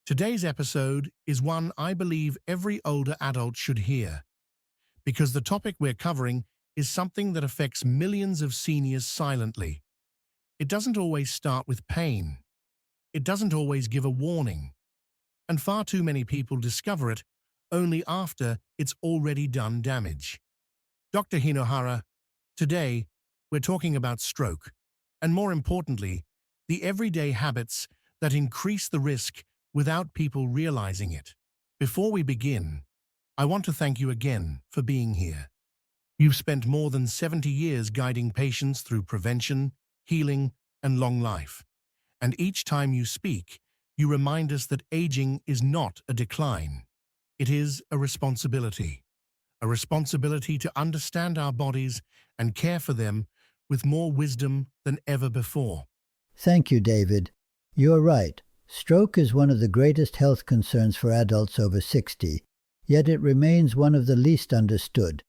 Today's episode is one I believe every older adult should hear, because the topic we're covering is something that affects millions of seniors silently. It doesn't always start with pain. It doesn't always give a warning. And far too many people discover it only after it's already done damage. Dr. Hinohara, today we're talking about stroke, and more importantly, the everyday habits that increase the risk without people realizing it. Before we begin, I want to thank you again for being here. You've spent more than 70 years guiding patients through prevention, healing, and long life. And each time you speak, you remind us that aging is not a decline. It is a responsibility. A responsibility to understand our bodies and care for them with more wisdom than ever before. Thank you, David. You're right. Stroke is one of the greatest health concerns for adults over 60, yet it remains one of the least understood.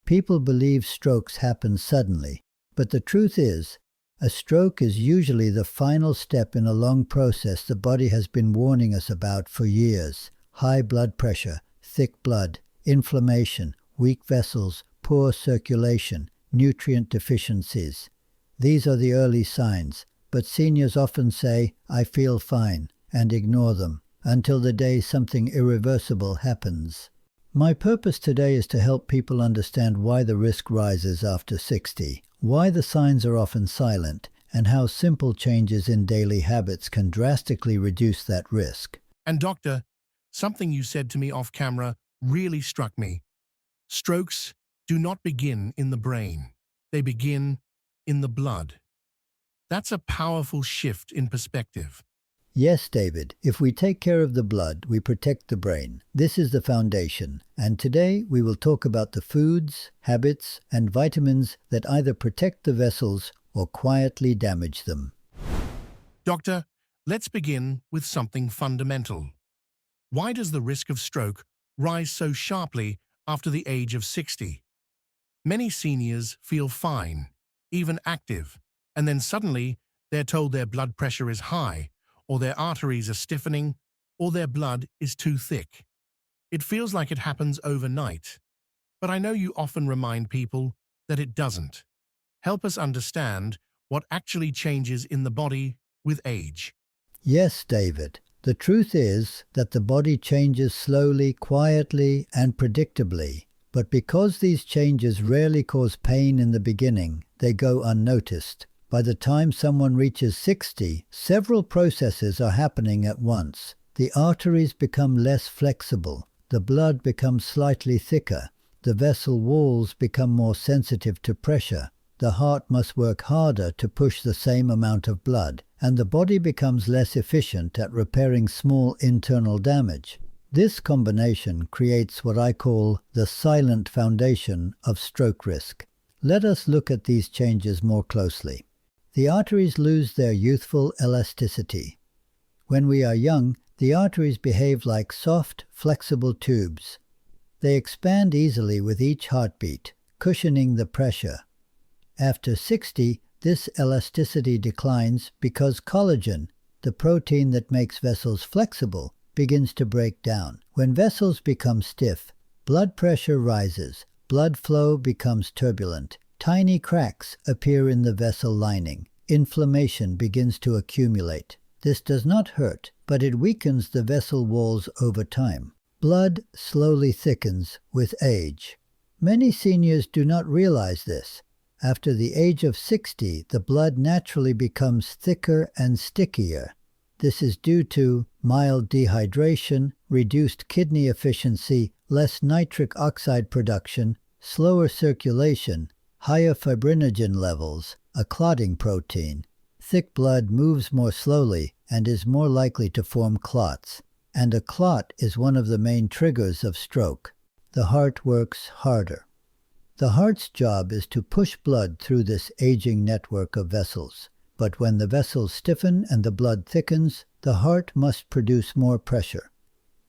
People believe strokes happen suddenly, but the truth is, a stroke is usually the final step in a long process the body has been warning us about for years. High blood pressure, thick blood, inflammation, weak vessels, poor circulation, nutrient deficiencies. These are the early signs, but seniors often say, "I feel fine," and ignore them until the day something irreversible happens. My purpose today is to help people understand why the risk rises after 60, why the signs are often silent, and how simple changes in daily habits can drastically reduce that risk. And doctor, something you said to me off camera really struck me. Strokes do not begin in the brain. They begin in the blood. That's a powerful shift in perspective. Yes, David, if we take care of the blood, we protect the brain. This is the foundation. And today we will talk about the foods, habits, and vitamins that either protect the vessels or quietly damage them. Doctor, let's begin with something fundamental. Why does the risk of stroke rise so sharply after the age of 60? Many seniors feel fine, even active, and then suddenly they're told their blood pressure is high, or their arteries are stiffening, or their blood is too thick. It feels like it happens overnight, but I know you often remind people that it doesn't. Help us understand what actually changes in the body with age. Yes, David. The truth is that the body changes slowly, quietly, and predictably. But because these changes rarely cause pain in the beginning, they go unnoticed. By the time someone reaches 60, several processes are happening at once. The arteries become less flexible, the blood becomes slightly thicker, the vessel walls become more sensitive to pressure, the heart must work harder to push the same amount of blood, and the body becomes less efficient at repairing small internal damage. This combination creates what I call the silent foundation of stroke risk. Let us look at these changes more closely. The arteries lose their youthful elasticity. When we are young, the arteries behave like soft, flexible tubes. They expand easily with each heartbeat, cushioning the pressure. After 60, this elasticity declines because collagen, the protein that makes vessels flexible, begins to break down. When vessels become stiff, blood pressure rises, blood flow becomes turbulent. Tiny cracks appear in the vessel lining. Inflammation begins to accumulate. This does not hurt, but it weakens the vessel walls over time. Blood slowly thickens with age. Many seniors do not realize this. After the age of 60, the blood naturally becomes thicker and stickier. This is due to mild dehydration, reduced kidney efficiency, less nitric oxide production, slower circulation, higher fibrinogen levels, a clotting protein. Thick blood moves more slowly and is more likely to form clots, and a clot is one of the main triggers of stroke. The heart works harder. The heart's job is to push blood through this aging network of vessels. But when the vessels stiffen and the blood thickens, the heart must produce more pressure.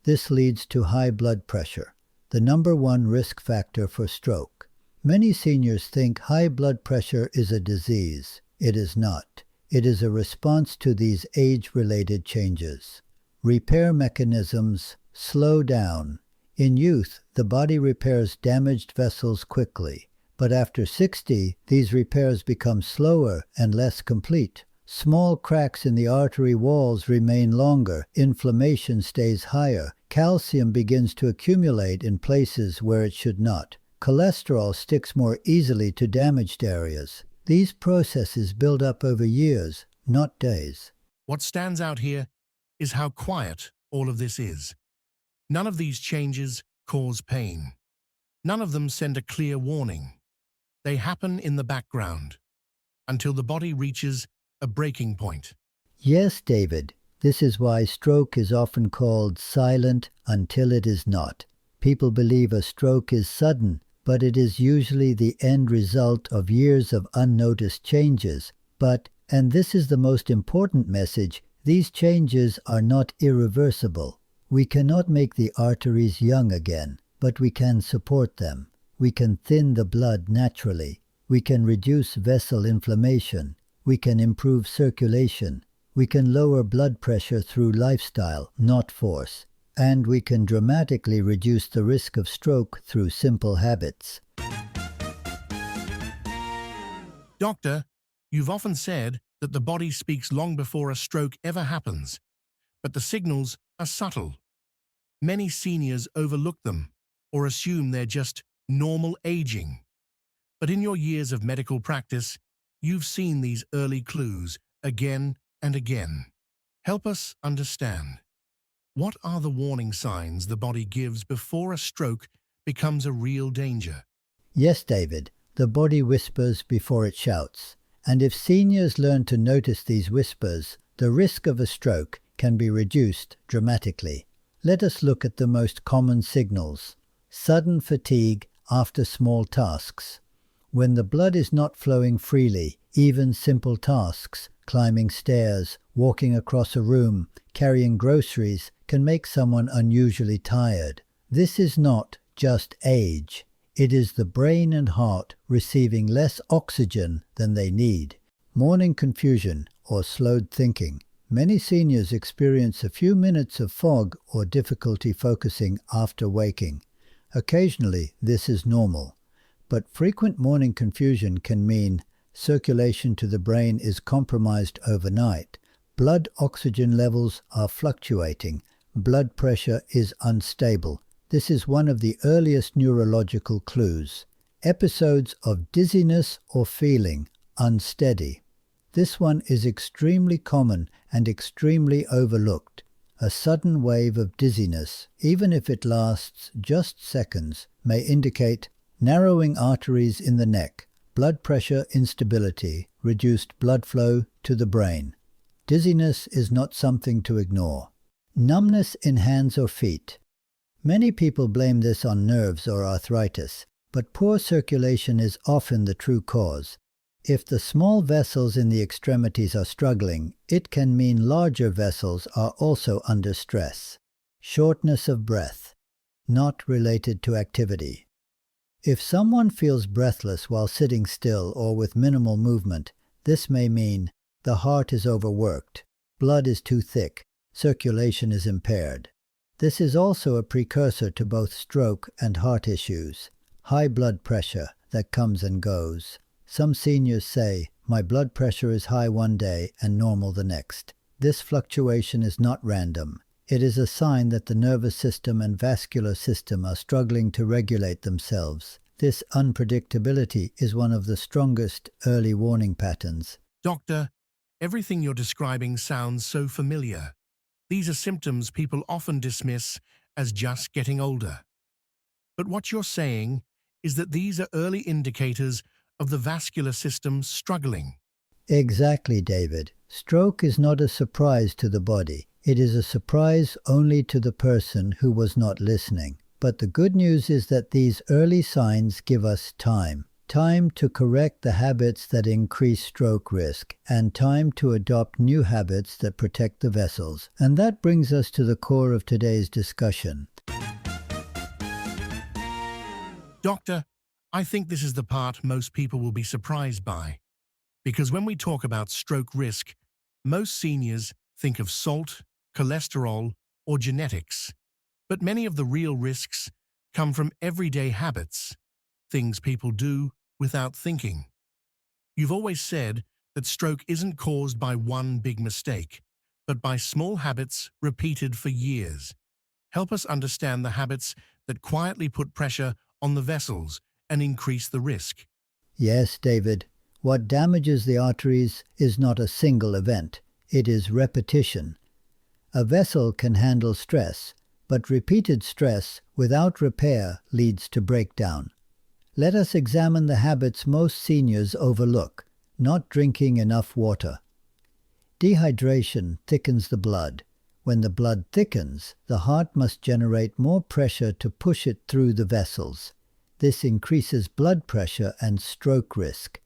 This leads to high blood pressure, the number one risk factor for stroke. Many seniors think high blood pressure is a disease. It is not. It is a response to these age-related changes. repair mechanisms slow down. In youth, the body repairs damaged vessels quickly, but after 60, these repairs become slower and less complete. Small cracks in the artery walls remain longer, inflammation stays higher, calcium begins to accumulate in places where it should not. Cholesterol sticks more easily to damaged areas. These processes build up over years, not days. What stands out here is how quiet all of this is. None of these changes cause pain. None of them send a clear warning. They happen in the background until the body reaches a breaking point. Yes, David, this is why stroke is often called silent until it is not. People believe a stroke is sudden, but it is usually the end result of years of unnoticed changes. But, and this is the most important message, these changes are not irreversible. We cannot make the arteries young again, but we can support them. We can thin the blood naturally. We can reduce vessel inflammation. We can improve circulation. We can lower blood pressure through lifestyle, not force. And we can dramatically reduce the risk of stroke through simple habits. Doctor, you've often said that the body speaks long before a stroke ever happens, but the signals are subtle. Many seniors overlook them or assume they're just normal aging. But in your years of medical practice, you've seen these early clues again and again. Help us understand. What are the warning signs the body gives before a stroke becomes a real danger? Yes, David, the body whispers before it shouts. And if seniors learn to notice these whispers, the risk of a stroke can be reduced dramatically. Let us look at the most common signals. Sudden fatigue after small tasks. When the blood is not flowing freely, even simple tasks, climbing stairs, walking across a room, carrying groceries, can make someone unusually tired. This is not just age. It is the brain and heart receiving less oxygen than they need. Morning confusion or slowed thinking. Many seniors experience a few minutes of fog or difficulty focusing after waking. Occasionally, this is normal. But frequent morning confusion can mean circulation to the brain is compromised overnight. Blood oxygen levels are fluctuating. Blood pressure is unstable. This is one of the earliest neurological clues. Episodes of dizziness or feeling unsteady. This one is extremely common and extremely overlooked. A sudden wave of dizziness, even if it lasts just seconds, may indicate narrowing arteries in the neck, blood pressure instability, reduced blood flow to the brain. Dizziness is not something to ignore. Numbness in hands or feet. Many people blame this on nerves or arthritis, but poor circulation is often the true cause. If the small vessels in the extremities are struggling, it can mean larger vessels are also under stress. Shortness of breath, not related to activity. If someone feels breathless while sitting still or with minimal movement, this may mean the heart is overworked, blood is too thick, circulation is impaired. This is also a precursor to both stroke and heart issues. High blood pressure that comes and goes. Some seniors say, my blood pressure is high one day and normal the next. This fluctuation is not random. It is a sign that the nervous system and vascular system are struggling to regulate themselves. This unpredictability is one of the strongest early warning patterns. Doctor, everything you're describing sounds so familiar. These are symptoms people often dismiss as just getting older. But what you're saying is that these are early indicators of the vascular system struggling. Exactly, David. Stroke is not a surprise to the body. It is a surprise only to the person who was not listening. But the good news is that these early signs give us time. Time to correct the habits that increase stroke risk, and time to adopt new habits that protect the vessels. And that brings us to the core of today's discussion. Doctor, I think this is the part most people will be surprised by. Because when we talk about stroke risk, most seniors think of salt, cholesterol, or genetics, but many of the real risks come from everyday habits, things people do without thinking. You've always said that stroke isn't caused by one big mistake, but by small habits repeated for years. Help us understand the habits that quietly put pressure on the vessels and increase the risk. Yes, David, what damages the arteries is not a single event, it is repetition. A vessel can handle stress, but repeated stress without repair leads to breakdown. Let us examine the habits most seniors overlook: not drinking enough water. Dehydration thickens the blood. When the blood thickens, the heart must generate more pressure to push it through the vessels. This increases blood pressure and stroke risk.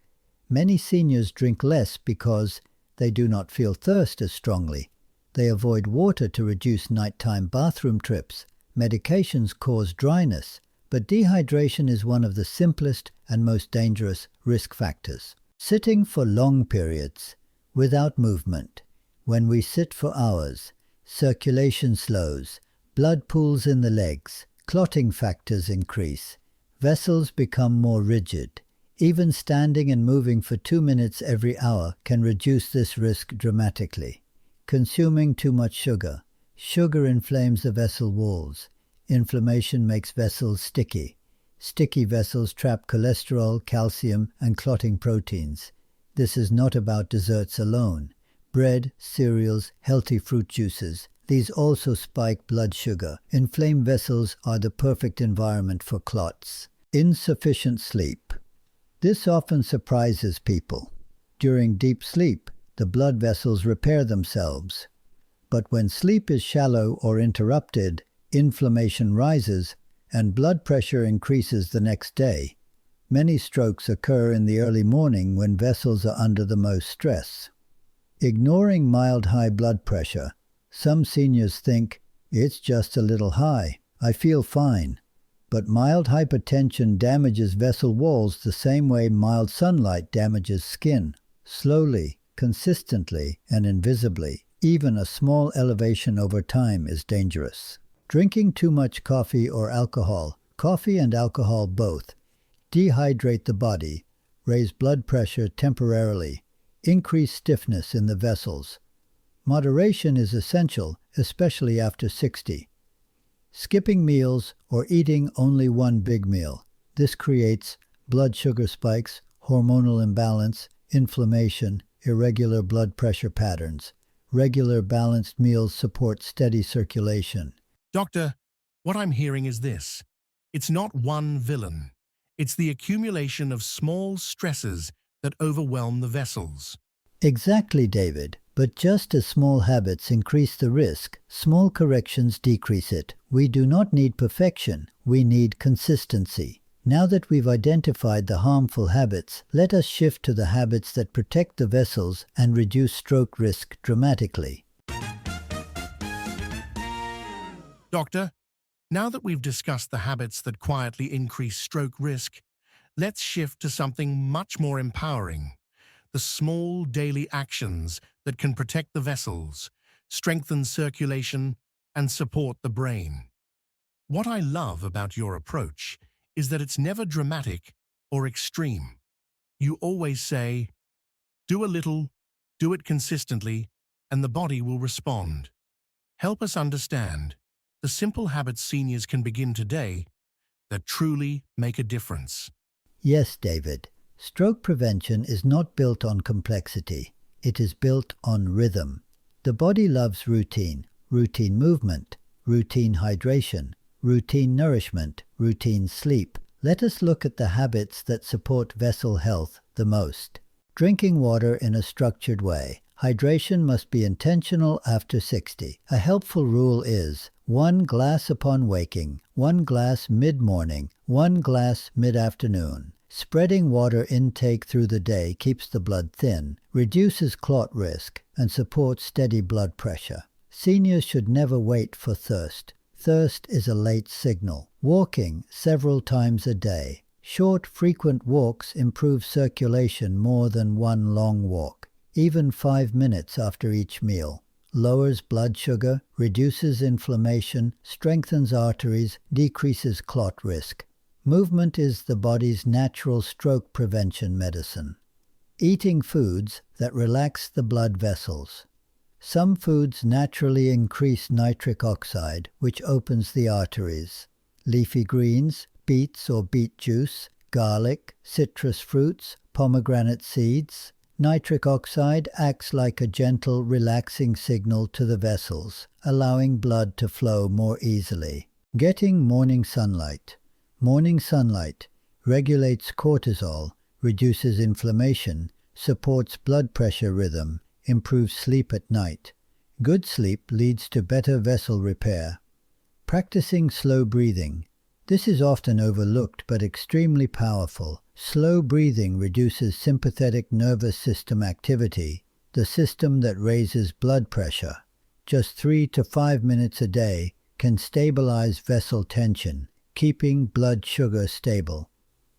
Many seniors drink less because they do not feel thirst as strongly. They avoid water to reduce nighttime bathroom trips. Medications cause dryness, but dehydration is one of the simplest and most dangerous risk factors. Sitting for long periods, without movement. When we sit for hours, circulation slows, blood pools in the legs, clotting factors increase, vessels become more rigid. Even standing and moving for 2 minutes every hour can reduce this risk dramatically. Consuming too much sugar. Sugar inflames the vessel walls. Inflammation makes vessels sticky. Sticky vessels trap cholesterol, calcium, and clotting proteins. This is not about desserts alone. Bread, cereals, healthy fruit juices, these also spike blood sugar. Inflamed vessels are the perfect environment for clots. Insufficient sleep. This often surprises people. During deep sleep, the blood vessels repair themselves. But when sleep is shallow or interrupted, inflammation rises and blood pressure increases the next day. Many strokes occur in the early morning when vessels are under the most stress. Ignoring mild high blood pressure. Some seniors think, "It's just a little high, I feel fine." But mild hypertension damages vessel walls the same way mild sunlight damages skin. Slowly, consistently, and invisibly. Even a small elevation over time is dangerous. Drinking too much coffee or alcohol, coffee and alcohol both, dehydrate the body, raise blood pressure temporarily, increase stiffness in the vessels. Moderation is essential, especially after 60. Skipping meals or eating only one big meal. This creates blood sugar spikes, hormonal imbalance, inflammation, irregular blood pressure patterns. Regular balanced meals support steady circulation. Doctor, what I'm hearing is this. It's not one villain. It's the accumulation of small stresses that overwhelm the vessels. Exactly, David. But just as small habits increase the risk, small corrections decrease it. We do not need perfection, we need consistency. Now that we've identified the harmful habits, let us shift to the habits that protect the vessels and reduce stroke risk dramatically. Doctor, now that we've discussed the habits that quietly increase stroke risk, let's shift to something much more empowering. The small daily actions that can protect the vessels, strengthen circulation, and support the brain. What I love about your approach is that it's never dramatic or extreme. You always say, do a little, do it consistently, and the body will respond. Help us understand the simple habits seniors can begin today that truly make a difference. Yes, David. Stroke prevention is not built on complexity. It is built on rhythm. The body loves routine, routine movement, routine hydration, routine nourishment, routine sleep. Let us look at the habits that support vessel health the most. Drinking water in a structured way. Hydration must be intentional after 60. A helpful rule is 1 glass upon waking, 1 glass mid-morning, 1 glass mid-afternoon. Spreading water intake through the day keeps the blood thin, reduces clot risk, and supports steady blood pressure. Seniors should never wait for thirst. Thirst is a late signal. Walking several times a day. Short, frequent walks improve circulation more than one long walk, even 5 minutes after each meal. lowers blood sugar, reduces inflammation, strengthens arteries, decreases clot risk. Movement is the body's natural stroke prevention medicine. Eating foods that relax the blood vessels. Some foods naturally increase nitric oxide, which opens the arteries. Leafy greens, beets or beet juice, garlic, citrus fruits, pomegranate seeds. Nitric oxide acts like a gentle, relaxing signal to the vessels, allowing blood to flow more easily. Getting morning sunlight. Morning sunlight regulates cortisol, reduces inflammation, supports blood pressure rhythm, improves sleep at night. Good sleep leads to better vessel repair. Practicing slow breathing. This is often overlooked but extremely powerful. Slow breathing reduces sympathetic nervous system activity, the system that raises blood pressure. Just 3 to 5 minutes a day can stabilize vessel tension, keeping blood sugar stable.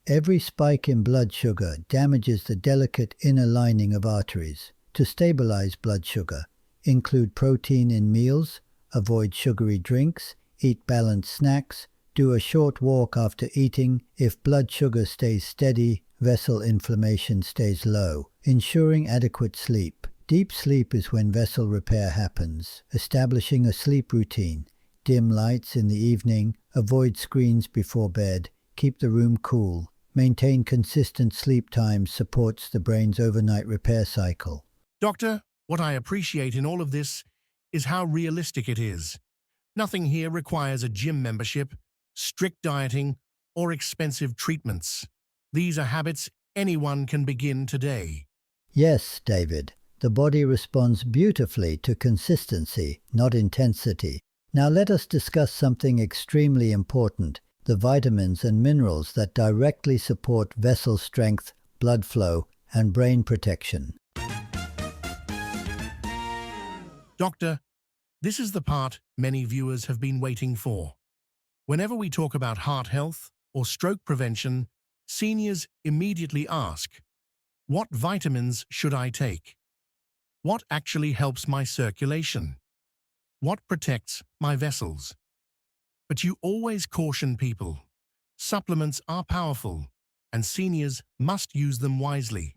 Every spike in blood sugar damages the delicate inner lining of arteries. To stabilize blood sugar, include protein in meals, avoid sugary drinks, eat balanced snacks, do a short walk after eating. If blood sugar stays steady, vessel inflammation stays low, ensuring adequate sleep. Deep sleep is when vessel repair happens. Establishing a sleep routine. Dim lights in the evening, avoid screens before bed, keep the room cool. Maintain consistent sleep times supports the brain's overnight repair cycle. Doctor, what I appreciate in all of this is how realistic it is. Nothing here requires a gym membership, strict dieting, or expensive treatments. These are habits anyone can begin today. Yes, David, the body responds beautifully to consistency, not intensity. Now let us discuss something extremely important, the vitamins and minerals that directly support vessel strength, blood flow, and brain protection. Doctor, this is the part many viewers have been waiting for. Whenever we talk about heart health or stroke prevention, seniors immediately ask, what vitamins should I take? What actually helps my circulation? What protects my vessels? But you always caution people. Supplements are powerful, and seniors must use them wisely.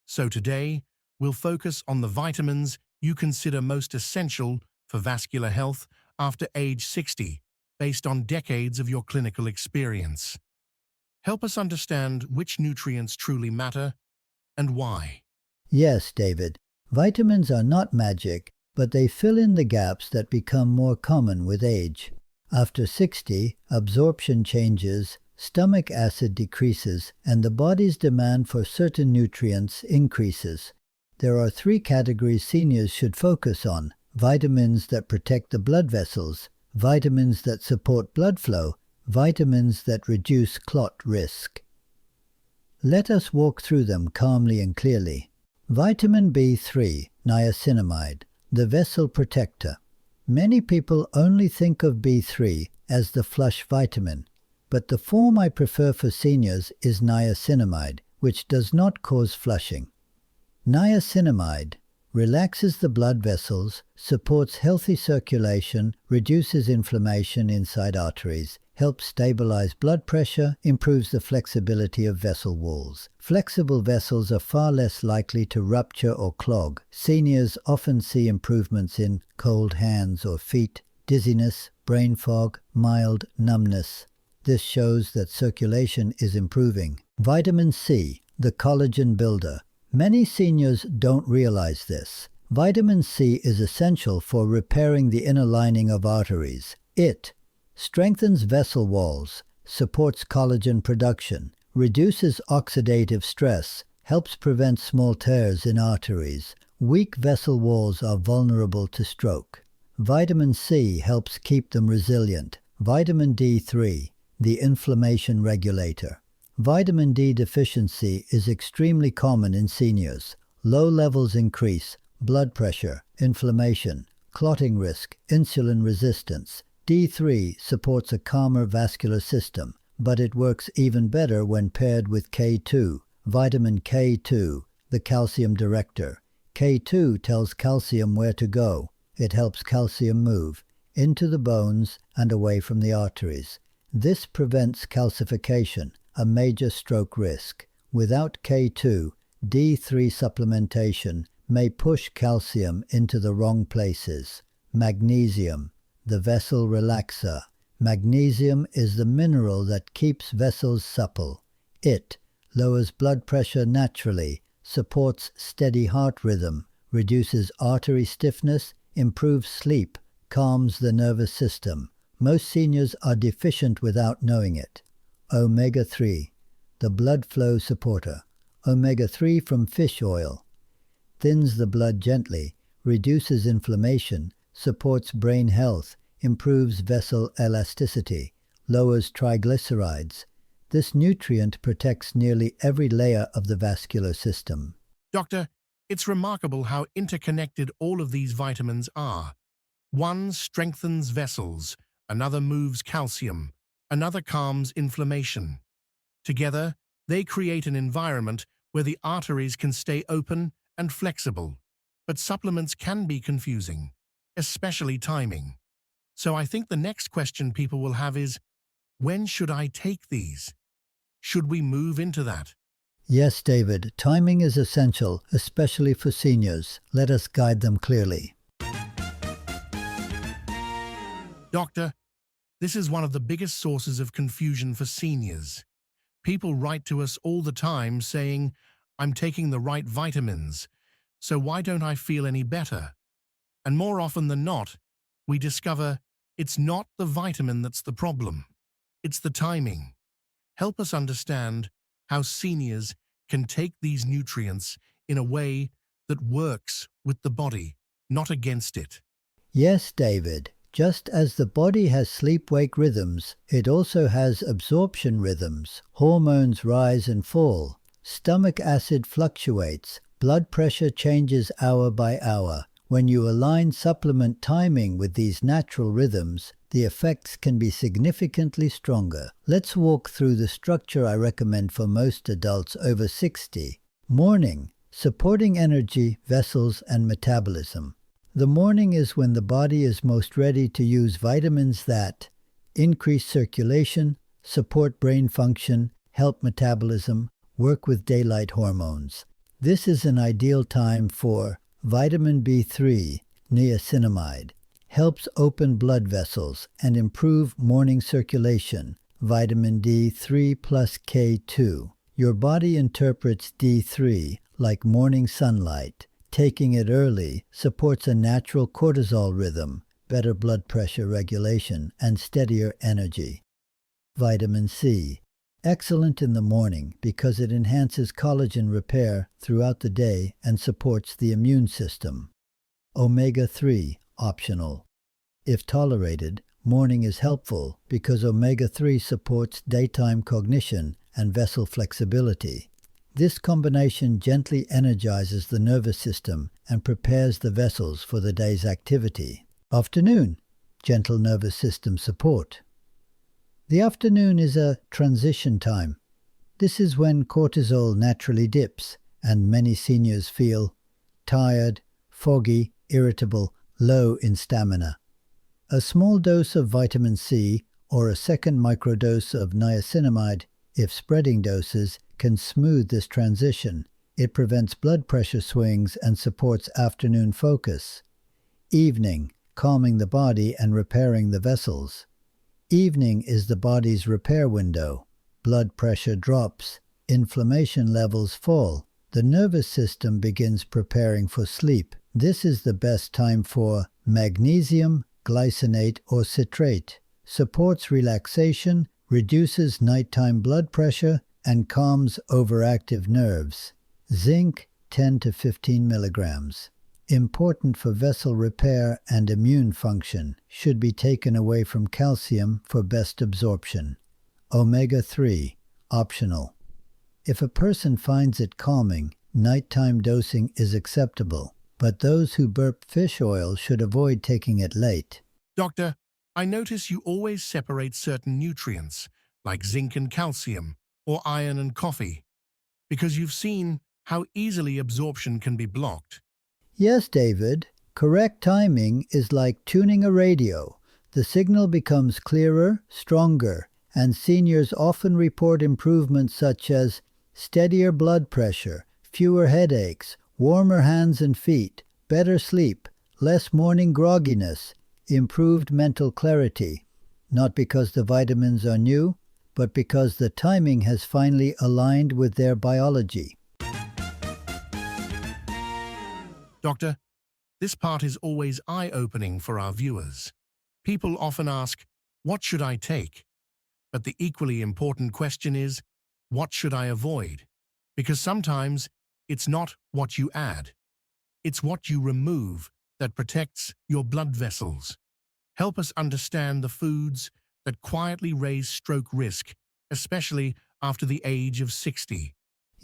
So today, we'll focus on the vitamins you consider most essential for vascular health after age 60, based on decades of your clinical experience. Help us understand which nutrients truly matter and why. Yes, David, vitamins are not magic, but they fill in the gaps that become more common with age. After 60, absorption changes, stomach acid decreases, and the body's demand for certain nutrients increases. There are 3 categories seniors should focus on: vitamins that protect the blood vessels, vitamins that support blood flow, vitamins that reduce clot risk. Let us walk through them calmly and clearly. Vitamin B3, niacinamide, the vessel protector. Many people only think of B3 as the flush vitamin, but the form I prefer for seniors is niacinamide, which does not cause flushing. Niacinamide relaxes the blood vessels, supports healthy circulation, reduces inflammation inside arteries, helps stabilize blood pressure, improves the flexibility of vessel walls. Flexible vessels are far less likely to rupture or clog. Seniors often see improvements in cold hands or feet, dizziness, brain fog, mild numbness. This shows that circulation is improving. Vitamin C, the collagen builder. Many seniors don't realize this. Vitamin C is essential for repairing the inner lining of arteries. It strengthens vessel walls, supports collagen production, reduces oxidative stress, helps prevent small tears in arteries. Weak vessel walls are vulnerable to stroke. Vitamin C helps keep them resilient. Vitamin D3, the inflammation regulator. Vitamin D deficiency is extremely common in seniors. Low levels increase blood pressure, inflammation, clotting risk, insulin resistance. D3 supports a calmer vascular system, but it works even better when paired with K2, vitamin K2, the calcium director. K2 tells calcium where to go. It helps calcium move into the bones and away from the arteries. This prevents calcification, a major stroke risk. Without K2, D3 supplementation may push calcium into the wrong places. Magnesium, the vessel relaxer. Magnesium is the mineral that keeps vessels supple. It lowers blood pressure naturally, supports steady heart rhythm, reduces artery stiffness, improves sleep, calms the nervous system. Most seniors are deficient without knowing it. Omega-3, the blood flow supporter. Omega-3 from fish oil thins the blood gently, reduces inflammation, supports brain health, improves vessel elasticity, lowers triglycerides. This nutrient protects nearly every layer of the vascular system. Doctor, it's remarkable how interconnected all of these vitamins are. One strengthens vessels, another moves calcium, another calms inflammation. Together, they create an environment where the arteries can stay open and flexible. But supplements can be confusing, especially timing. So I think the next question people will have is, when should I take these? Should we move into that? Yes, David, timing is essential, especially for seniors. Let us guide them clearly. Doctor, this is one of the biggest sources of confusion for seniors. People write to us all the time saying, I'm taking the right vitamins, so why don't I feel any better? And more often than not, we discover it's not the vitamin that's the problem. It's the timing. Help us understand how seniors can take these nutrients in a way that works with the body, not against it. Yes, David. Just as the body has sleep-wake rhythms, it also has absorption rhythms. Hormones rise and fall. Stomach acid fluctuates. Blood pressure changes hour by hour. When you align supplement timing with these natural rhythms, the effects can be significantly stronger. Let's walk through the structure I recommend for most adults over 60. Morning, supporting energy, vessels, and metabolism. The morning is when the body is most ready to use vitamins that increase circulation, support brain function, help metabolism, work with daylight hormones. This is an ideal time for vitamin B3, niacinamide, helps open blood vessels and improve morning circulation. Vitamin D3 plus K2. Your body interprets D3 like morning sunlight. Taking it early supports a natural cortisol rhythm, better blood pressure regulation, and steadier energy. Vitamin C. Excellent in the morning because it enhances collagen repair throughout the day and supports the immune system. Omega-3, optional. If tolerated, morning is helpful because omega-3 supports daytime cognition and vessel flexibility. This combination gently energizes the nervous system and prepares the vessels for the day's activity. Afternoon, gentle nervous system support. The afternoon is a transition time. This is when cortisol naturally dips and many seniors feel tired, foggy, irritable, low in stamina. A small dose of vitamin C or a second microdose of niacinamide, if spreading doses, can smooth this transition. It prevents blood pressure swings and supports afternoon focus. Evening, calming the body and repairing the vessels. Evening is the body's repair window. Blood pressure drops, inflammation levels fall. The nervous system begins preparing for sleep. This is the best time for magnesium, glycinate or citrate. Supports relaxation, reduces nighttime blood pressure, and calms overactive nerves. Zinc, 10 to 15 milligrams. Important for vessel repair and immune function. Should be taken away from calcium for best absorption. Omega-3, optional. If a person finds it calming, nighttime dosing is acceptable, but those who burp fish oil should avoid taking it late. Doctor, I notice you always separate certain nutrients, like zinc and calcium, or iron and coffee, because you've seen how easily absorption can be blocked. Yes, David. Correct timing is like tuning a radio. The signal becomes clearer, stronger, and seniors often report improvements such as steadier blood pressure, fewer headaches, warmer hands and feet, better sleep, less morning grogginess, improved mental clarity. Not because the vitamins are new, but because the timing has finally aligned with their biology. Doctor, this part is always eye-opening for our viewers. People often ask, what should I take? But the equally important question is, what should I avoid? Because sometimes it's not what you add, it's what you remove that protects your blood vessels. Help us understand the foods that quietly raise stroke risk, especially after the age of 60.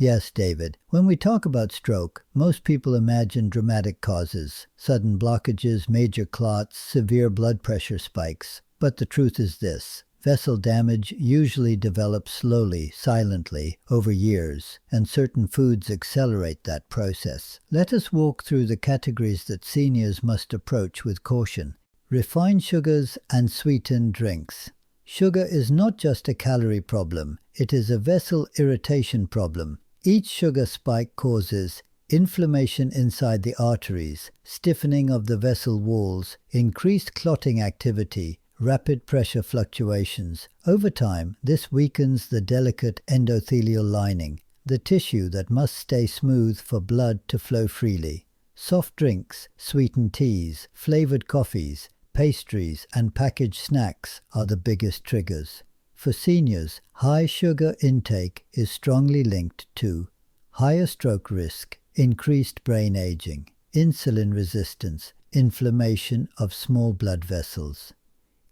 Yes, David. When we talk about stroke, most people imagine dramatic causes, sudden blockages, major clots, severe blood pressure spikes. But the truth is this: vessel damage usually develops slowly, silently, over years, and certain foods accelerate that process. Let us walk through the categories that seniors must approach with caution. Refined sugars and sweetened drinks. Sugar is not just a calorie problem, it is a vessel irritation problem. Each sugar spike causes inflammation inside the arteries, stiffening of the vessel walls, increased clotting activity, rapid pressure fluctuations. Over time, this weakens the delicate endothelial lining, the tissue that must stay smooth for blood to flow freely. Soft drinks, sweetened teas, flavored coffees, pastries, and packaged snacks are the biggest triggers. For seniors, high sugar intake is strongly linked to higher stroke risk, increased brain aging, insulin resistance, inflammation of small blood vessels.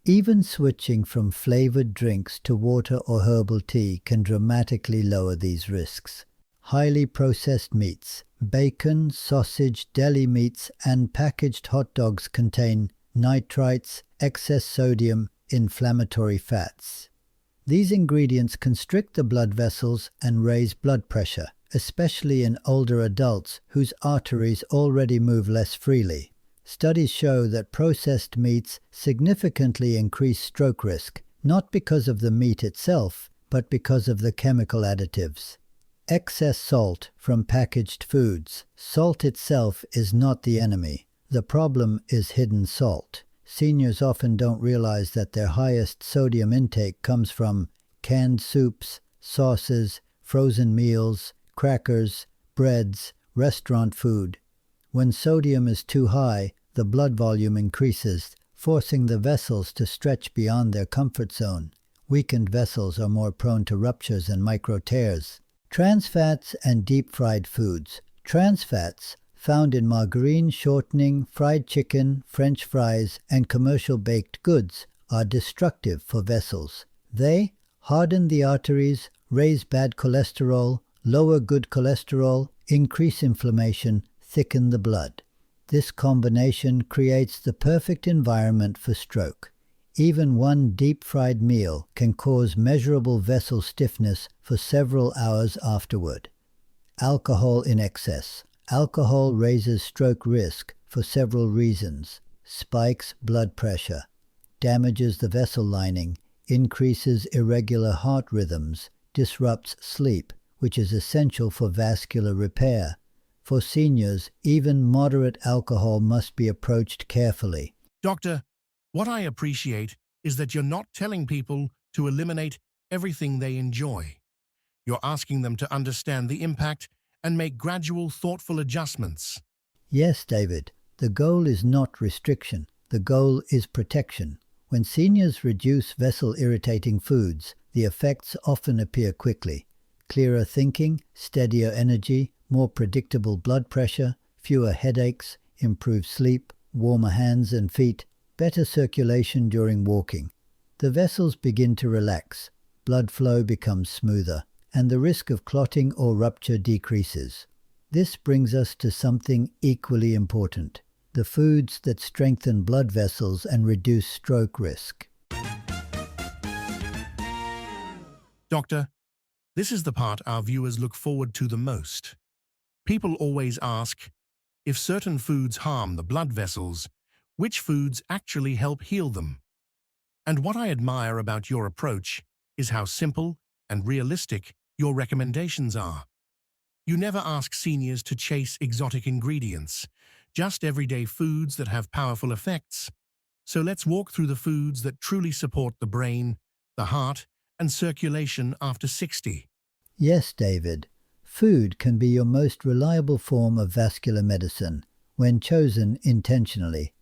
Even switching from flavored drinks to water or herbal tea can dramatically lower these risks. Highly processed meats, bacon, sausage, deli meats, and packaged hot dogs contain nitrites, excess sodium, inflammatory fats. These ingredients constrict the blood vessels and raise blood pressure, especially in older adults whose arteries already move less freely. Studies show that processed meats significantly increase stroke risk, not because of the meat itself, but because of the chemical additives. Excess salt from packaged foods. Salt itself is not the enemy. The problem is hidden salt. Seniors often don't realize that their highest sodium intake comes from canned soups, sauces, frozen meals, crackers, breads, restaurant food. When sodium is too high, the blood volume increases, forcing the vessels to stretch beyond their comfort zone. Weakened vessels are more prone to ruptures and micro tears. Trans fats and deep-fried foods. Trans fats, found in margarine, shortening, fried chicken, French fries, and commercial baked goods, are destructive for vessels. They harden the arteries, raise bad cholesterol, lower good cholesterol, increase inflammation, thicken the blood. This combination creates the perfect environment for stroke. Even one deep-fried meal can cause measurable vessel stiffness for several hours afterward. Alcohol in excess. Alcohol raises stroke risk for several reasons. Spikes blood pressure, damages the vessel lining, increases irregular heart rhythms, disrupts sleep, which is essential for vascular repair. For seniors, even moderate alcohol must be approached carefully. Doctor, what I appreciate is that you're not telling people to eliminate everything they enjoy. You're asking them to understand the impact and make gradual, thoughtful adjustments. Yes, David, the goal is not restriction. The goal is protection. When seniors reduce vessel-irritating foods, the effects often appear quickly. Clearer thinking, steadier energy, more predictable blood pressure, fewer headaches, improved sleep, warmer hands and feet, better circulation during walking. The vessels begin to relax, blood flow becomes smoother, and the risk of clotting or rupture decreases. This brings us to something equally important: the foods that strengthen blood vessels and reduce stroke risk. Doctor, this is the part our viewers look forward to the most. People always ask, if certain foods harm the blood vessels, which foods actually help heal them. And what I admire about your approach is how simple and realistic your recommendations are. You never ask seniors to chase exotic ingredients, just everyday foods that have powerful effects. So let's walk through the foods that truly support the brain, the heart, and circulation after 60. Yes, David. Food can be your most reliable form of vascular medicine when chosen intentionally.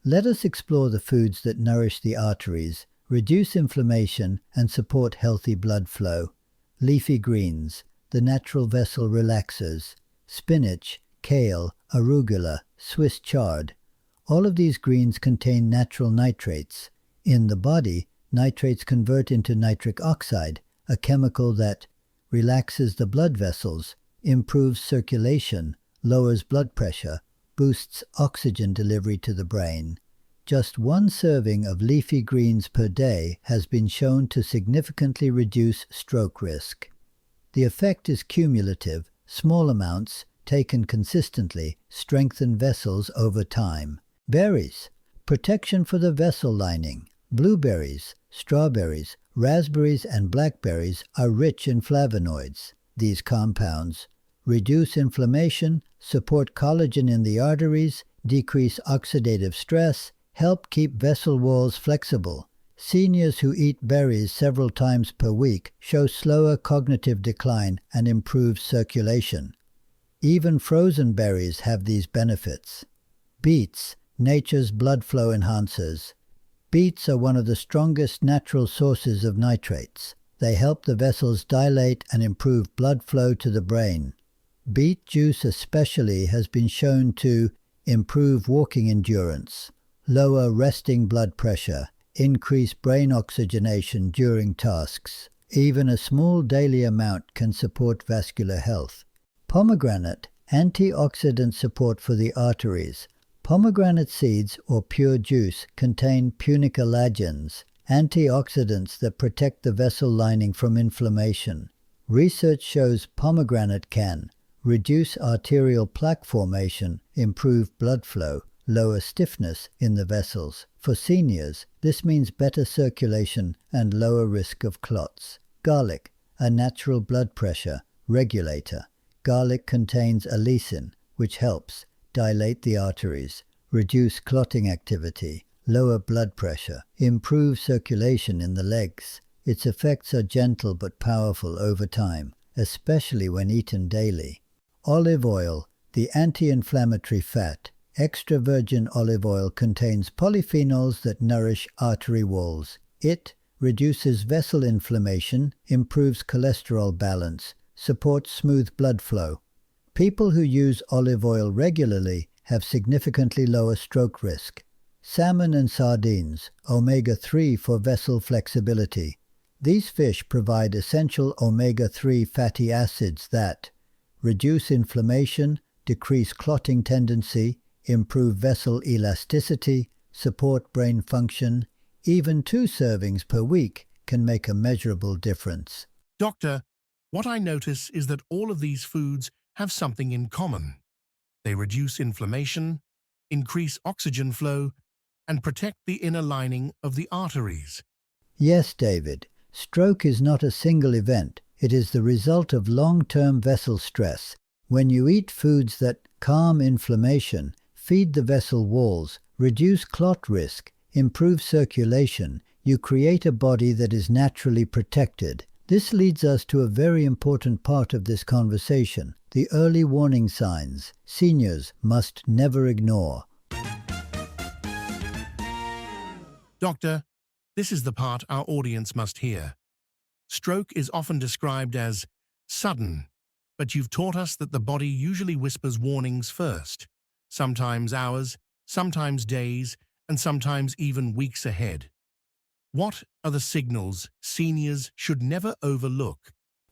Let us explore the foods that nourish the arteries, reduce inflammation, and support healthy blood flow. Leafy greens, the natural vessel relaxers, spinach, kale, arugula, Swiss chard. All of these greens contain natural nitrates. In the body, nitrates convert into nitric oxide, a chemical that relaxes the blood vessels, improves circulation, lowers blood pressure, boosts oxygen delivery to the brain. Just one serving of leafy greens per day has been shown to significantly reduce stroke risk. The effect is cumulative. Small amounts, taken consistently, strengthen vessels over time. Berries. Protection for the vessel lining. Blueberries, strawberries, raspberries, and blackberries are rich in flavonoids. These compounds reduce inflammation, support collagen in the arteries, decrease oxidative stress, help keep vessel walls flexible. Seniors who eat berries several times per week show slower cognitive decline and improved circulation. Even frozen berries have these benefits. Beets, nature's blood flow enhancers. Beets are one of the strongest natural sources of nitrates. They help the vessels dilate and improve blood flow to the brain. Beet juice especially has been shown to improve walking endurance, lower resting blood pressure, increase brain oxygenation during tasks. Even a small daily amount can support vascular health. Pomegranate, antioxidant support for the arteries. Pomegranate seeds or pure juice contain punicalagins, antioxidants that protect the vessel lining from inflammation. Research shows pomegranate can reduce arterial plaque formation, improve blood flow, lower stiffness in the vessels. For seniors, this means better circulation and lower risk of clots. Garlic, a natural blood pressure regulator. Garlic contains allicin, which helps dilate the arteries, reduce clotting activity, lower blood pressure, improve circulation in the legs. Its effects are gentle but powerful over time, especially when eaten daily. Olive oil, the anti-inflammatory fat. Extra virgin olive oil contains polyphenols that nourish artery walls. It reduces vessel inflammation, improves cholesterol balance, supports smooth blood flow. People who use olive oil regularly have significantly lower stroke risk. Salmon and sardines, omega-3 for vessel flexibility. These fish provide essential omega-3 fatty acids that reduce inflammation, decrease clotting tendency, improve vessel elasticity, support brain function. Even 2 servings per week can make a measurable difference. Doctor, what I notice is that all of these foods have something in common. They reduce inflammation, increase oxygen flow, and protect the inner lining of the arteries. Yes, David. Stroke is not a single event. It is the result of long-term vessel stress. When you eat foods that calm inflammation, feed the vessel walls, reduce clot risk, improve circulation, you create a body that is naturally protected. This leads us to a very important part of this conversation, the early warning signs seniors must never ignore. Doctor, this is the part our audience must hear. Stroke is often described as sudden, but you've taught us that the body usually whispers warnings first, sometimes hours, sometimes days, and sometimes even weeks ahead. What are the signals seniors should never overlook?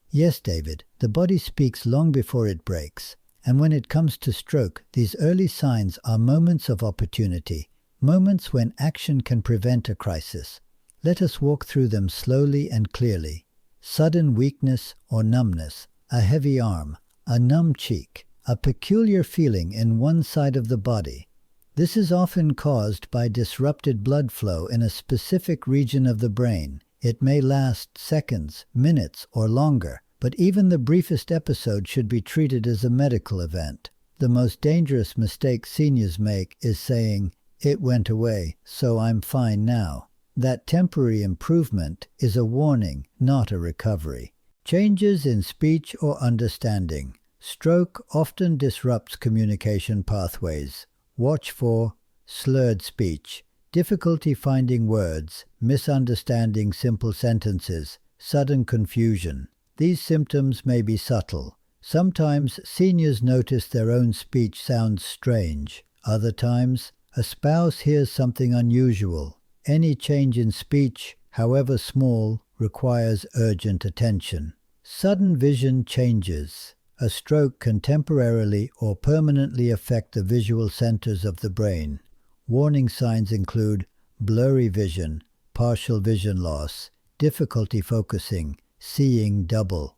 Yes, David, the body speaks long before it breaks. And when it comes to stroke, these early signs are moments of opportunity, moments when action can prevent a crisis. Let us walk through them slowly and clearly. Sudden weakness or numbness, a heavy arm, a numb cheek, a peculiar feeling in one side of the body. This is often caused by disrupted blood flow in a specific region of the brain. It may last seconds, minutes, or longer, but even the briefest episode should be treated as a medical event. The most dangerous mistake seniors make is saying, "It went away, so I'm fine now." That temporary improvement is a warning, not a recovery. Changes in speech or understanding. Stroke often disrupts communication pathways. Watch for slurred speech, difficulty finding words, misunderstanding simple sentences, sudden confusion. These symptoms may be subtle. Sometimes seniors notice their own speech sounds strange. Other times, a spouse hears something unusual. Any change in speech, however small, requires urgent attention. Sudden vision changes. A stroke can temporarily or permanently affect the visual centers of the brain. Warning signs include blurry vision, partial vision loss, difficulty focusing, seeing double.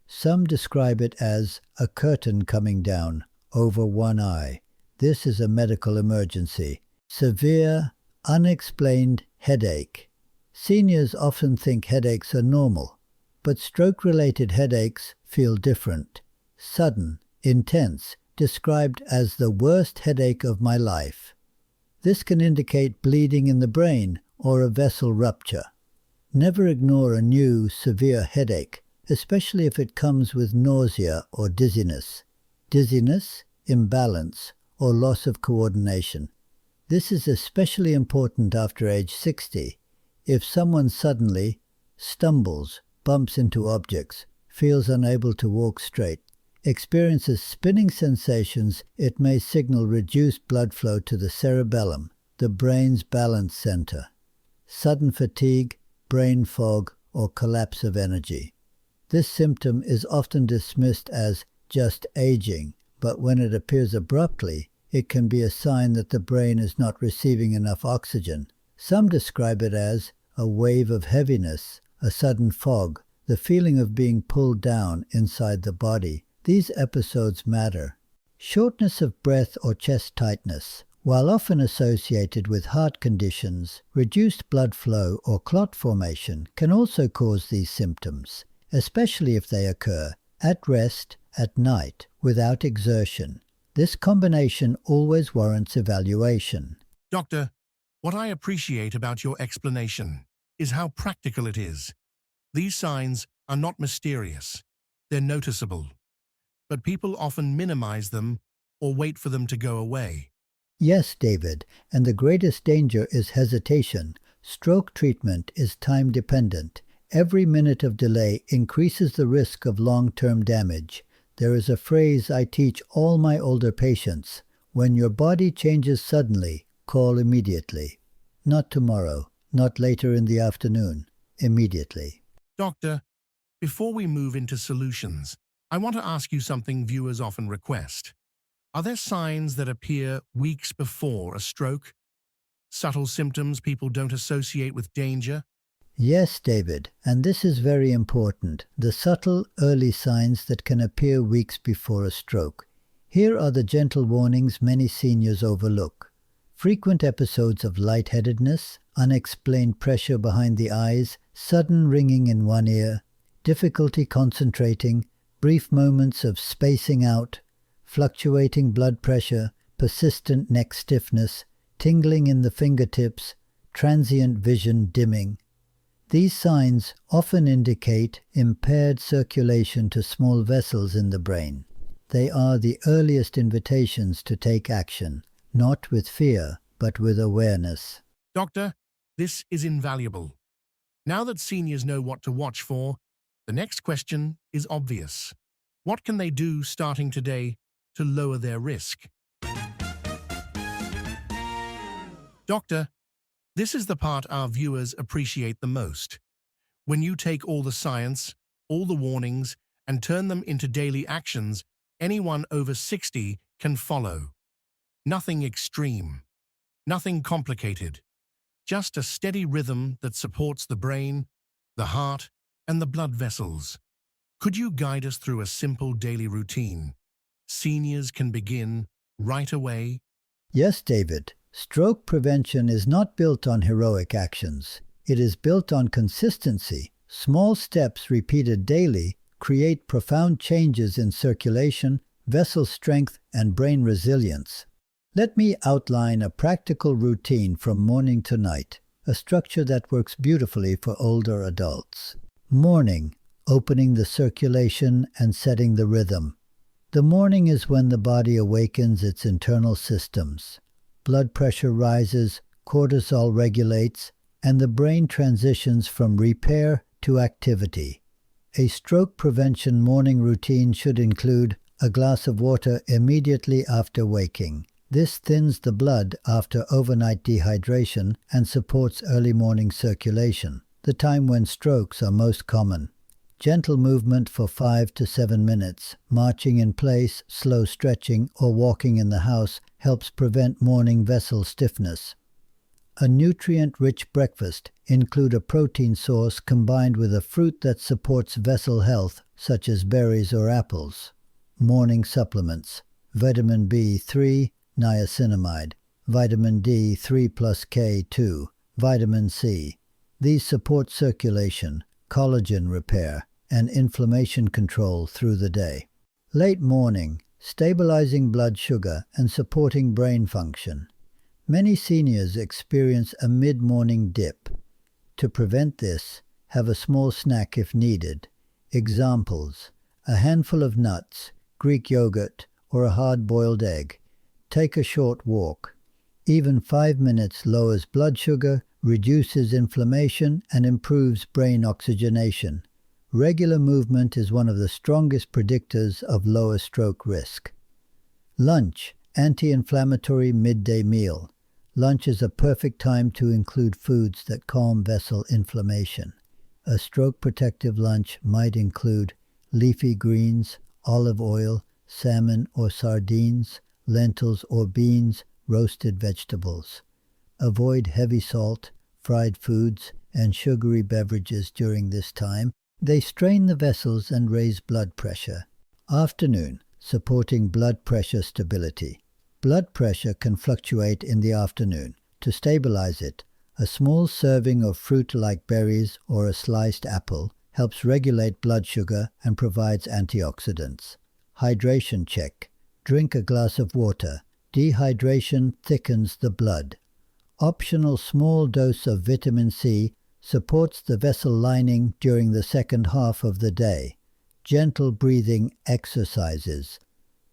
Some describe it as a curtain coming down over one eye. This is a medical emergency. Severe, unexplained headache. Seniors often think headaches are normal, but stroke-related headaches feel different. Sudden, intense, described as the worst headache of my life. This can indicate bleeding in the brain or a vessel rupture. Never ignore a new, severe headache, especially if it comes with nausea or dizziness. Dizziness, imbalance, or loss of coordination. This is especially important after age 60. If someone suddenly stumbles, bumps into objects, feels unable to walk straight, experiences spinning sensations, it may signal reduced blood flow to the cerebellum, the brain's balance center. Sudden fatigue, brain fog, or collapse of energy. This symptom is often dismissed as just aging, but when it appears abruptly, it can be a sign that the brain is not receiving enough oxygen. Some describe it as a wave of heaviness, a sudden fog, the feeling of being pulled down inside the body. These episodes matter. Shortness of breath or chest tightness. While often associated with heart conditions, reduced blood flow or clot formation can also cause these symptoms, especially if they occur at rest, at night, without exertion. This combination always warrants evaluation. Doctor, what I appreciate about your explanation is how practical it is. These signs are not mysterious. They're noticeable. But people often minimize them or wait for them to go away. Yes, David, and the greatest danger is hesitation. Stroke treatment is time-dependent. Every minute of delay increases the risk of long-term damage. There is a phrase I teach all my older patients. When your body changes suddenly, call immediately. Not tomorrow, not later in the afternoon, immediately. Doctor, before we move into solutions, I want to ask you something viewers often request. Are there signs that appear weeks before a stroke? Subtle symptoms people don't associate with danger? Yes, David, and this is very important, the subtle early signs that can appear weeks before a stroke. Here are the gentle warnings many seniors overlook. Frequent episodes of lightheadedness, unexplained pressure behind the eyes, sudden ringing in one ear, difficulty concentrating, brief moments of spacing out, fluctuating blood pressure, persistent neck stiffness, tingling in the fingertips, transient vision dimming. These signs often indicate impaired circulation to small vessels in the brain. They are the earliest invitations to take action, not with fear, but with awareness. Doctor, this is invaluable. Now that seniors know what to watch for, the next question is obvious. What can they do starting today to lower their risk? Doctor, this is the part our viewers appreciate the most. When you take all the science, all the warnings, and turn them into daily actions, anyone over 60 can follow. Nothing extreme, nothing complicated, just a steady rhythm that supports the brain, the heart, and the blood vessels. Could you guide us through a simple daily routine? seniors can begin right away? Yes, David. Stroke prevention is not built on heroic actions. It is built on consistency. Small steps repeated daily create profound changes in circulation, vessel strength, and brain resilience. Let me outline a practical routine from morning to night, a structure that works beautifully for older adults. Morning, opening the circulation and setting the rhythm. The morning is when the body awakens its internal systems. Blood pressure rises, cortisol regulates, and the brain transitions from repair to activity. A stroke prevention morning routine should include a glass of water immediately after waking. This thins the blood after overnight dehydration and supports early morning circulation, the time when strokes are most common. Gentle movement for 5 to 7 minutes, marching in place, slow stretching, or walking in the house helps prevent morning vessel stiffness. A nutrient-rich breakfast include a protein source combined with a fruit that supports vessel health, such as berries or apples. Morning supplements: vitamin B3, niacinamide, vitamin D 3 plus K2, vitamin C. These support circulation, collagen repair, and inflammation control through the day. Late morning, stabilizing blood sugar and supporting brain function. Many seniors experience a mid-morning dip. To prevent this, have a small snack if needed. Examples: a handful of nuts, Greek yogurt, or a hard-boiled egg. Take a short walk. Even 5 minutes lowers blood sugar, reduces inflammation, and improves brain oxygenation. Regular movement is one of the strongest predictors of lower stroke risk. Lunch, anti-inflammatory midday meal. Lunch is a perfect time to include foods that calm vessel inflammation. A stroke-protective lunch might include leafy greens, olive oil, salmon or sardines, lentils or beans, roasted vegetables. Avoid heavy salt, fried foods, and sugary beverages during this time. They strain the vessels and raise blood pressure. Afternoon, supporting blood pressure stability. Blood pressure can fluctuate in the afternoon. To stabilize it, a small serving of fruit like berries or a sliced apple helps regulate blood sugar and provides antioxidants. Hydration check. Drink a glass of water. Dehydration thickens the blood. Optional small dose of vitamin C supports the vessel lining during the second half of the day. Gentle breathing exercises.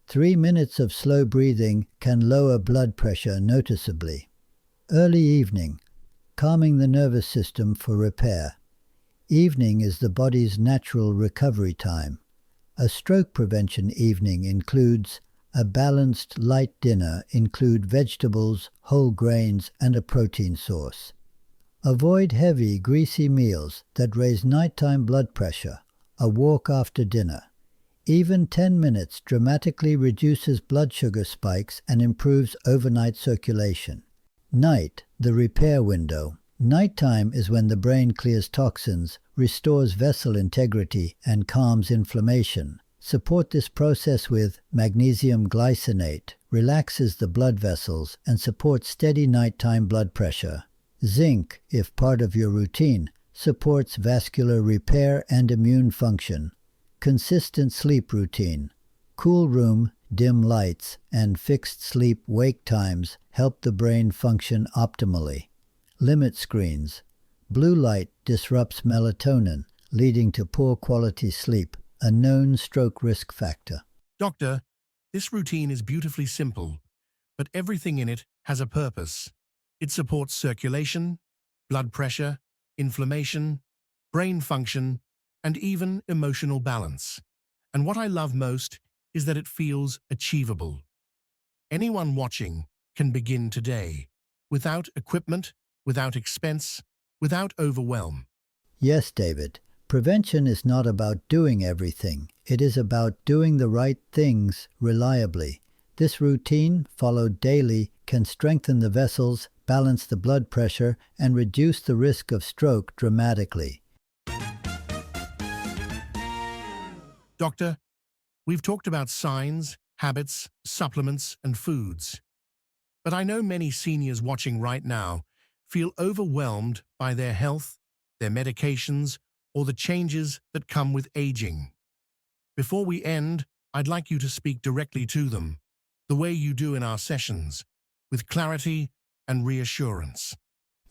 3 minutes of slow breathing can lower blood pressure noticeably. Early evening, calming the nervous system for repair. Evening is the body's natural recovery time. A stroke prevention evening includes a balanced light dinner, include vegetables, whole grains, and a protein source. Avoid heavy, greasy meals that raise nighttime blood pressure. A walk after dinner. Even 10 minutes dramatically reduces blood sugar spikes and improves overnight circulation. Night, the repair window. Nighttime is when the brain clears toxins, restores vessel integrity, and calms inflammation. Support this process with magnesium glycinate, relaxes the blood vessels, and supports steady nighttime blood pressure. Zinc, if part of your routine, supports vascular repair and immune function. Consistent sleep routine. Cool room, dim lights, and fixed sleep-wake times help the brain function optimally. Limit screens. Blue light disrupts melatonin, leading to poor quality sleep, a known stroke risk factor. Doctor, this routine is beautifully simple, but everything in it has a purpose. It supports circulation, blood pressure, inflammation, brain function, and even emotional balance. And what I love most is that it feels achievable. Anyone watching can begin today, without equipment, without expense, without overwhelm. Yes, David. Prevention is not about doing everything. It is about doing the right things reliably. This routine, followed daily, can strengthen the vessels, balance the blood pressure, and reduce the risk of stroke dramatically. Doctor, we've talked about signs, habits, supplements, and foods. But I know many seniors watching right now feel overwhelmed by their health, their medications, or the changes that come with aging. Before we end, I'd like you to speak directly to them, the way you do in our sessions, with clarity and reassurance.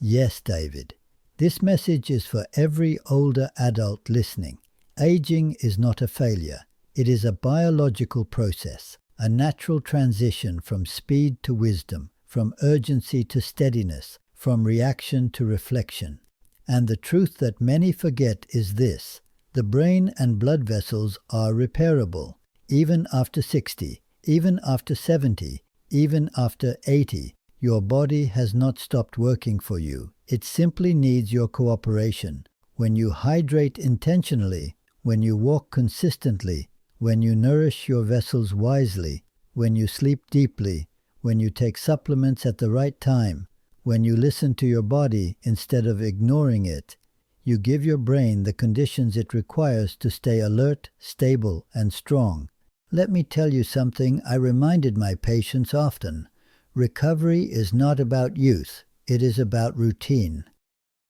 Yes, David. This message is for every older adult listening. Aging is not a failure. It is a biological process, a natural transition from speed to wisdom, from urgency to steadiness, from reaction to reflection. And the truth that many forget is this: the brain and blood vessels are repairable, even after 60, even after 70, even after 80. Your body has not stopped working for you. It simply needs your cooperation. When you hydrate intentionally, when you walk consistently, when you nourish your vessels wisely, when you sleep deeply, when you take supplements at the right time, when you listen to your body instead of ignoring it, you give your brain the conditions it requires to stay alert, stable, and strong. Let me tell you something I reminded my patients often. Recovery is not about youth, it is about routine.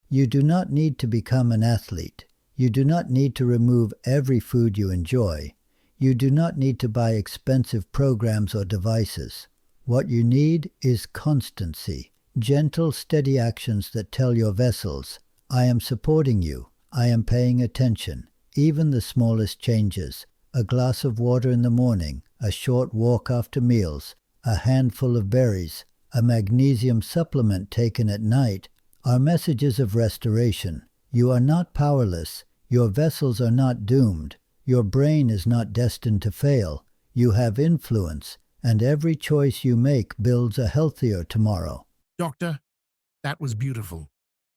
You do not need to become an athlete. You do not need to remove every food you enjoy. You do not need to buy expensive programs or devices. What you need is constancy, gentle, steady actions that tell your vessels, I am supporting you, I am paying attention, even the smallest changes. A glass of water in the morning, a short walk after meals, a handful of berries, a magnesium supplement taken at night are messages of restoration. You are not powerless. Your vessels are not doomed. Your brain is not destined to fail. You have influence, and every choice you make builds a healthier tomorrow. Doctor, that was beautiful,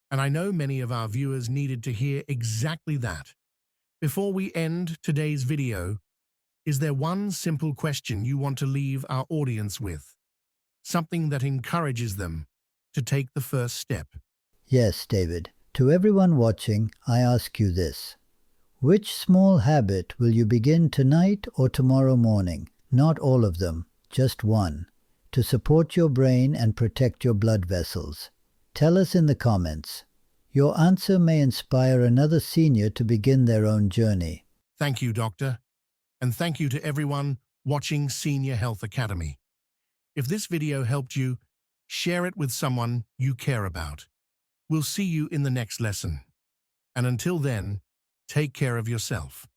and I know many of our viewers needed to hear exactly that. Before we end today's video, is there one simple question you want to leave our audience with? Something that encourages them to take the first step? Yes, David. To everyone watching, I ask you this. Which small habit will you begin tonight or tomorrow morning? Not all of them, just one, to support your brain and protect your blood vessels. Tell us in the comments. Your answer may inspire another senior to begin their own journey. Thank you, Doctor. And thank you to everyone watching Senior Health Academy. If this video helped you, share it with someone you care about. We'll see you in the next lesson. And until then, take care of yourself.